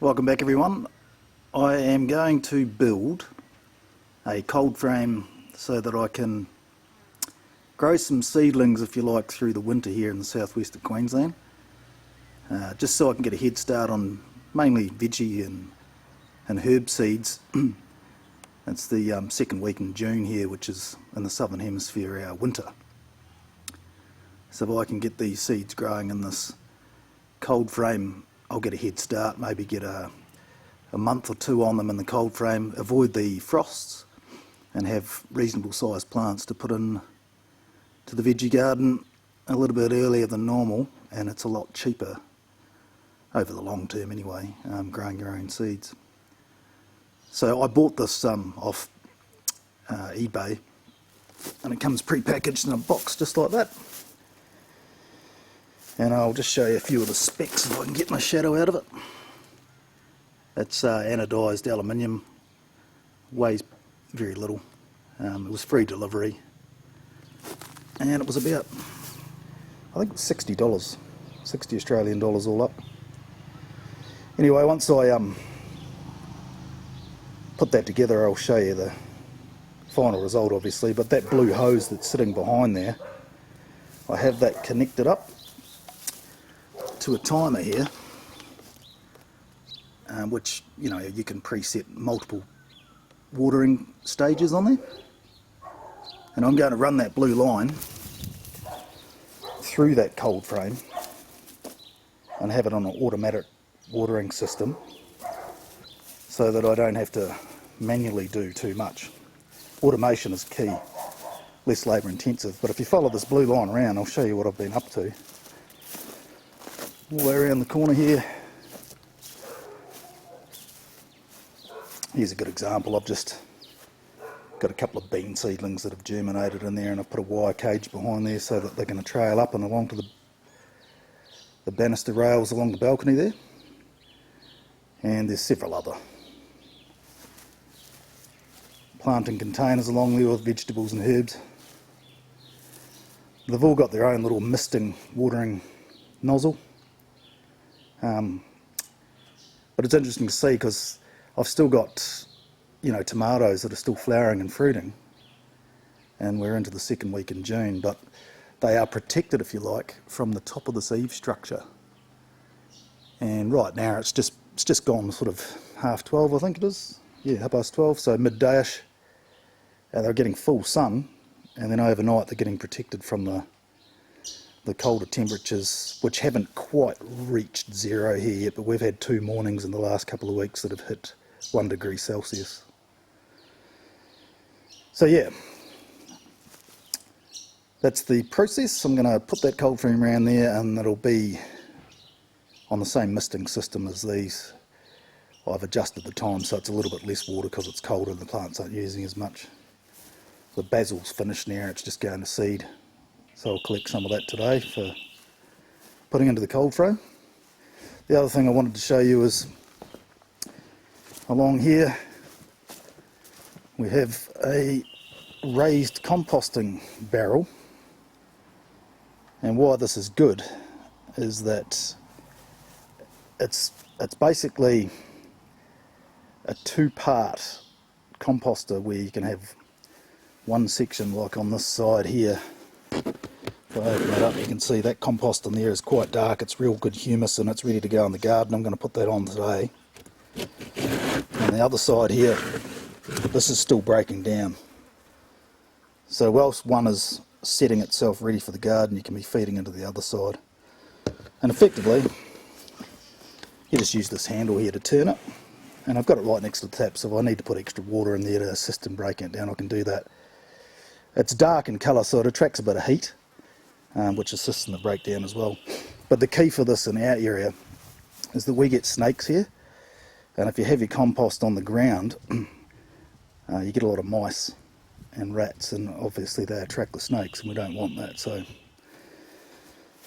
Welcome back everyone. I am going to build a cold frame so that I can grow some seedlings, if you like, through the winter here in the southwest of Queensland. Just so I can get a head start on mainly veggie and herb seeds. It's the second week in June here, which is in the southern hemisphere our winter. So if I can get these seeds growing in this cold frame, I'll get a head start, maybe get a month or two on them in the cold frame, avoid the frosts, and have reasonable sized plants to put in to the veggie garden a little bit earlier than normal, and it's a lot cheaper over the long term anyway, growing your own seeds. So I bought this off eBay, and it comes pre-packaged in a box just like that. And I'll just show you a few of the specs if I can get my shadow out of it. It's anodised aluminium, weighs very little. It was free delivery, and it was about, I think it was $60, 60 Australian dollars all up. Anyway, once I put that together, I'll show you the final result obviously, but that blue hose that's sitting behind there, I have that connected up to a timer here, which you can preset multiple watering stages on there, and I'm going to run that blue line through that cold frame and have it on an automatic watering system so that I don't have to manually do too much. Automation is key, less labour intensive, but if you follow this blue line around, I'll show you what I've been up to. All the way around the corner here. Here's a good example. I've just got a couple of bean seedlings that have germinated in there, and I've put a wire cage behind there so that they're going to trail up and along to the banister rails along the balcony there. And there's several other planting containers along there with vegetables and herbs. They've all got their own little misting watering nozzle. But it's interesting to see because I've still got, tomatoes that are still flowering and fruiting, and we're into the second week in June, but they are protected, if you like, from the top of this eave structure. And right now it's just gone sort of 12:30, I think it is. Yeah, 12:30, so midday-ish. They're getting full sun, and then overnight they're getting protected from the colder temperatures, which haven't quite reached zero here yet, but we've had 2 mornings in the last couple of weeks that have hit 1 degree Celsius. So yeah, that's the process. I'm going to put that cold frame around there, and it'll be on the same misting system as these. I've adjusted the time so it's a little bit less water because it's colder and the plants aren't using as much. The basil's finished now, it's just going to seed. So I'll collect some of that today for putting into the cold frame. The other thing I wanted to show you is along here we have a raised composting barrel, and why this is good is that it's basically a 2-part composter where you can have one section like on this side here. If I open that up, you can see that compost in there is quite dark. It's real good humus and it's ready to go in the garden. I'm going to put that on today. And the other side here, this is still breaking down. So whilst one is setting itself ready for the garden, you can be feeding into the other side. And effectively, you just use this handle here to turn it. And I've got it right next to the tap, so if I need to put extra water in there to assist in breaking it down, I can do that. It's dark in colour, so it attracts a bit of heat, which assists in the breakdown as well. But the key for this in our area is that we get snakes here, and if you have your compost on the ground, you get a lot of mice and rats, and obviously they attract the snakes, and we don't want that. So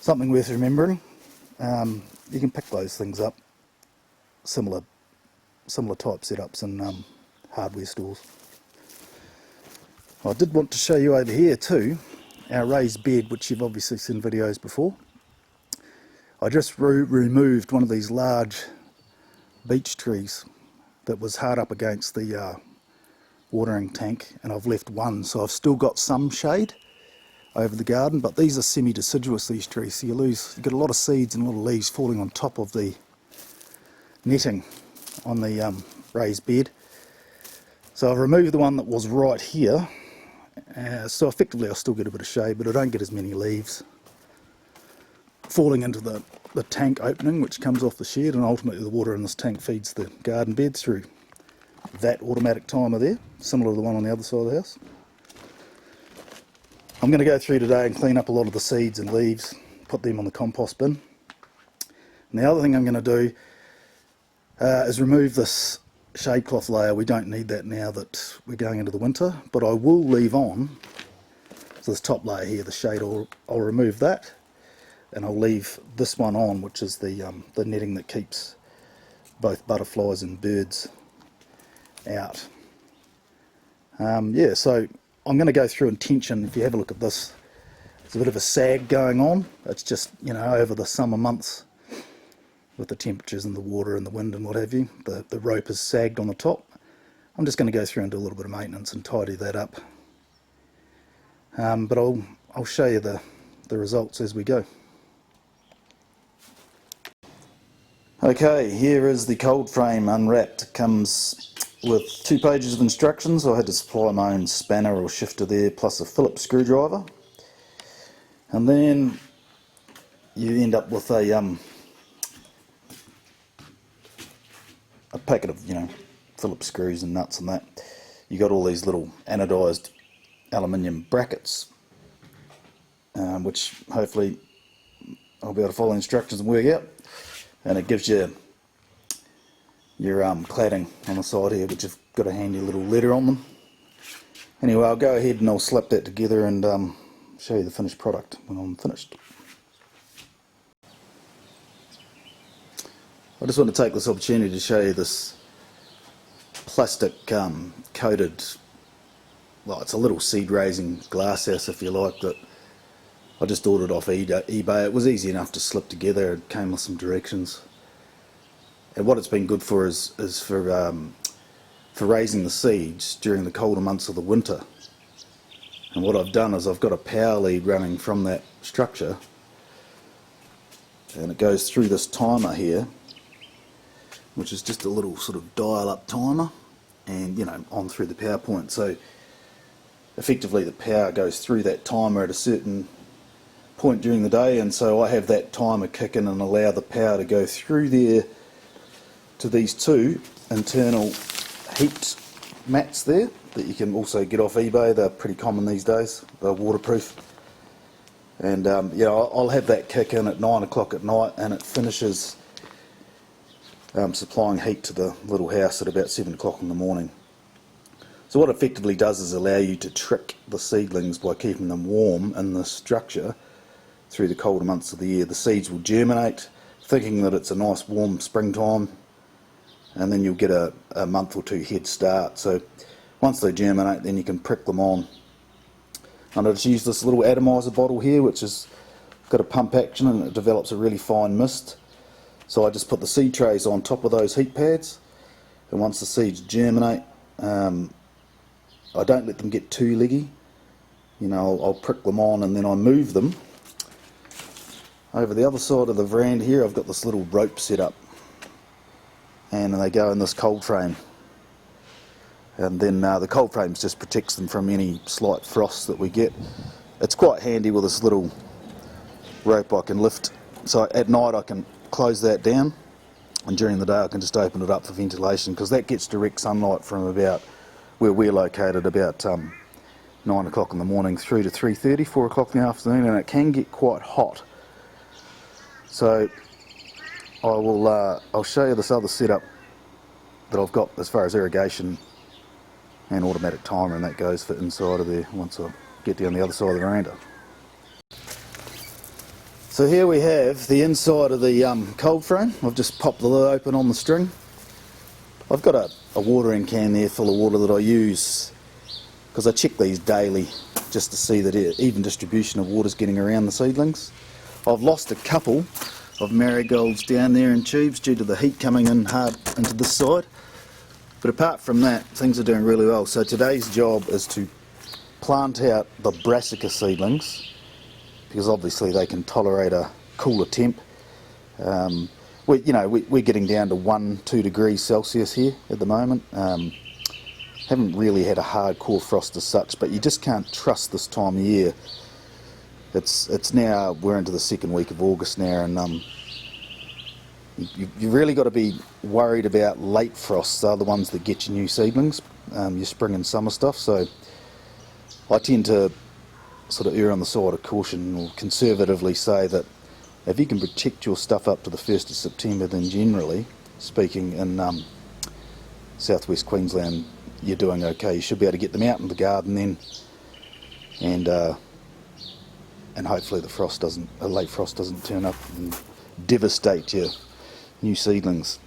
something worth remembering. You can pick those things up, similar type setups in hardware stores. I did want to show you over here too, our raised bed, which you've obviously seen videos before. I just removed one of these large beech trees that was hard up against the watering tank, and I've left one, so I've still got some shade over the garden. But these are semi-deciduous, these trees, so you get a lot of seeds and a lot of leaves falling on top of the netting on the raised bed. So I've removed the one that was right here, so effectively I'll still get a bit of shade, but I don't get as many leaves falling into the tank opening which comes off the shed, and ultimately the water in this tank feeds the garden bed through that automatic timer there, similar to the one on the other side of the house. I'm going to go through today and clean up a lot of the seeds and leaves, put them on the compost bin. And the other thing I'm going to do is remove this shade cloth layer. We don't need that now that we're going into the winter, but I will leave on, so this top layer here, the shade, I'll remove that, and I'll leave this one on, which is the netting that keeps both butterflies and birds out. Yeah, so I'm going to go through intention. If you have a look at this, there's a bit of a sag going on. It's just, you know, over the summer months, with the temperatures and the water and the wind and what have you, the rope is sagged on the top. I'm just going to go through and do a little bit of maintenance and tidy that up. But I'll show you the results as we go. Okay, here is the cold frame unwrapped. It comes with 2 pages of instructions. I had to supply my own spanner or shifter there, plus a Phillips screwdriver. And then you end up with a packet of, you know, Phillips screws and nuts and that. You got all these little anodised aluminium brackets, which hopefully I'll be able to follow the instructions and work out. And it gives you your cladding on the side here, which have got a handy little letter on them. Anyway, I'll go ahead and I'll slap that together and show you the finished product when I'm finished. I just want to take this opportunity to show you this plastic coated, well, it's a little seed raising glass house if you like, that I just ordered off eBay. It was easy enough to slip together. It came with some directions, and what it's been good for is for raising the seeds during the colder months of the winter. And what I've done is I've got a power lead running from that structure, and it goes through this timer here, which is just a little sort of dial-up timer, and, you know, on through the power point. So effectively the power goes through that timer at a certain point during the day, and so I have that timer kick in and allow the power to go through there to these 2 internal heat mats there that you can also get off eBay. They're pretty common these days. They're waterproof. And yeah, I'll have that kick in at 9 o'clock at night, and it finishes supplying heat to the little house at about 7 o'clock in the morning. So what it effectively does is allow you to trick the seedlings by keeping them warm in the structure through the colder months of the year. The seeds will germinate thinking that it's a nice warm springtime, and then you'll get a month or 2 head start. So once they germinate, then you can prick them on. And I just use this little atomizer bottle here, which has got a pump action, and it develops a really fine mist. So I just put the seed trays on top of those heat pads, and once the seeds germinate, I don't let them get too leggy. You know, I'll prick them on, and then I move them. Over the other side of the veranda here, I've got this little rope set up, and they go in this cold frame. And then the cold frame just protects them from any slight frost that we get. It's quite handy with this little rope I can lift. So at night I can close that down, and during the day I can just open it up for ventilation, because that gets direct sunlight from about where we're located, about 9 o'clock in the morning through to 3:30, 4 o'clock in the afternoon, and it can get quite hot. So I'll show you this other setup that I've got as far as irrigation and automatic timer, and that goes for inside of there once I get down the other side of the veranda. So here we have the inside of the cold frame. I've just popped the lid open on the string. I've got a watering can there full of water that I use because I check these daily just to see that even distribution of water's getting around the seedlings. I've lost a couple of marigolds down there in tubes due to the heat coming in hard into this side. But apart from that, things are doing really well. So today's job is to plant out the brassica seedlings, because obviously they can tolerate a cooler temp. We're getting down to 1-2 degrees Celsius here at the moment. Haven't really had a hardcore frost as such, but you just can't trust this time of year. It's now, we're into the second week of August now, and you really got to be worried about late frosts. They're the ones that get your new seedlings, your spring and summer stuff. So I tend to sort of err on the side of caution, or conservatively say that if you can protect your stuff up to the 1st of September, then generally speaking in southwest Queensland you're doing okay. You should be able to get them out in the garden then, and hopefully a late frost doesn't turn up and devastate your new seedlings.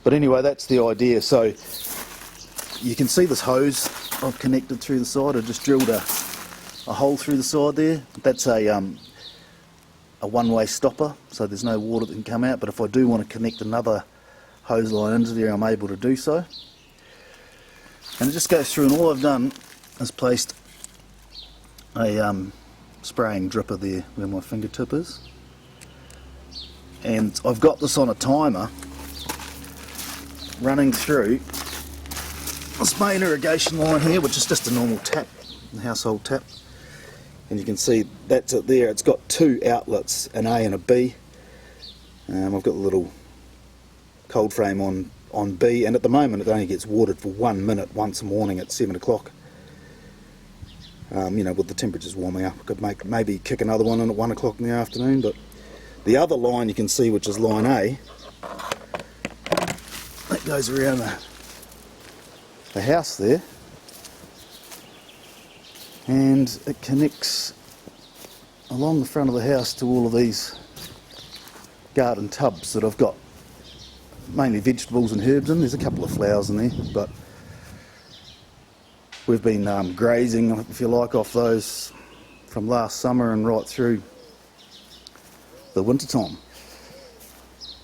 But anyway, that's the idea. So you can see this hose I've connected through the side. I just drilled a hole through the side there. That's a one-way stopper, so there's no water that can come out, but if I do want to connect another hose line into there, I'm able to do so. And it just goes through, and all I've done is placed a spraying dripper there where my fingertip is, and I've got this on a timer running through this main irrigation line here, which is just a normal tap, a household tap. And you can see that's it there. It's got 2 outlets, an A and a B. I've got the little cold frame on B, and at the moment it only gets watered for 1 minute once a morning at 7 o'clock. With the temperatures warming up, I could maybe kick another one in at 1 o'clock in the afternoon. But the other line you can see, which is line A, that goes around the house there, and it connects along the front of the house to all of these garden tubs that I've got mainly vegetables and herbs in. There's a couple of flowers in there, but we've been grazing, if you like, off those from last summer and right through the winter time.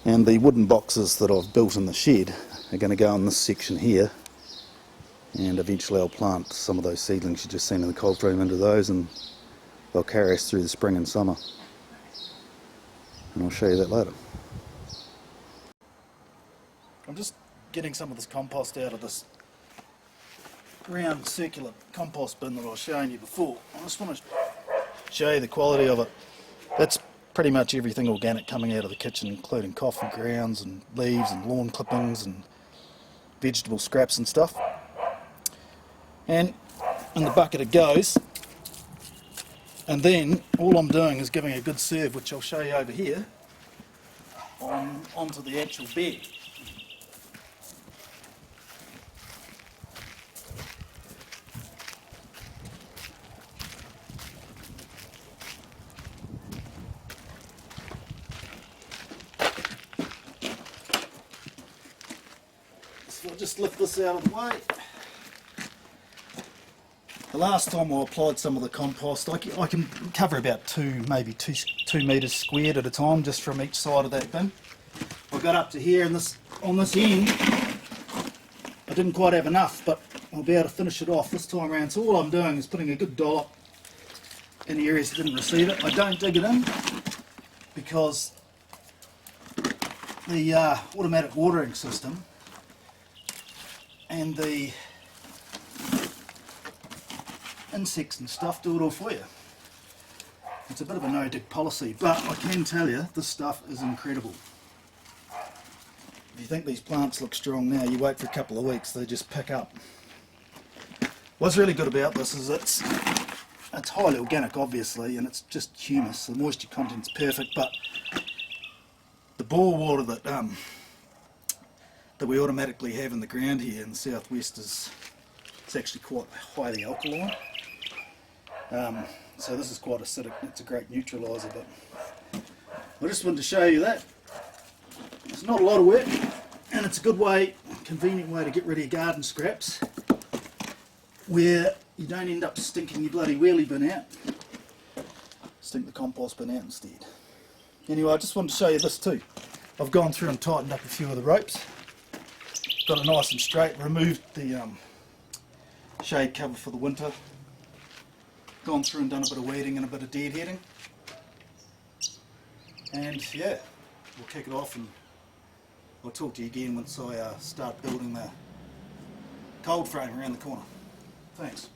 And the wooden boxes that I've built in the shed are going to go in this section here, and eventually I'll plant some of those seedlings you've just seen in the cold frame into those, and they'll carry us through the spring and summer. And I'll show you that later. I'm just getting some of this compost out of this round circular compost bin that I was showing you before. I just want to show you the quality of it. That's pretty much everything organic coming out of the kitchen, including coffee grounds and leaves and lawn clippings and vegetable scraps and stuff. And in the bucket it goes, and then all I'm doing is giving a good serve, which I'll show you over here, onto the actual bed. So I'll just lift this out of the way. The last time I applied some of the compost, I can cover about maybe two metres squared at a time, just from each side of that bin. I got up to here, and on this end, I didn't quite have enough, but I'll be able to finish it off this time around. So all I'm doing is putting a good dollop in the areas that didn't receive it. I don't dig it in, because the automatic watering system and the insects and stuff do it all for you. It's a bit of a no-dig policy, but I can tell you this stuff is incredible. If you think these plants look strong now, you wait for a couple of weeks, they just pick up. What's really good about this is it's highly organic, obviously, and it's just humus. The moisture content's perfect, but the bore water that we automatically have in the ground here in the southwest it's actually quite highly alkaline. So this is quite acidic. It's a great neutraliser, but I just wanted to show you that. It's not a lot of work, and it's a good way, convenient way to get rid of your garden scraps, where you don't end up stinking your bloody wheelie bin out. Stink the compost bin out instead. Anyway, I just wanted to show you this too. I've gone through and tightened up a few of the ropes. Got it nice and straight, removed the shade cover for the winter. Gone through and done a bit of weeding and a bit of deadheading. And yeah, we'll kick it off and I'll talk to you again once I start building the cold frame around the corner. Thanks.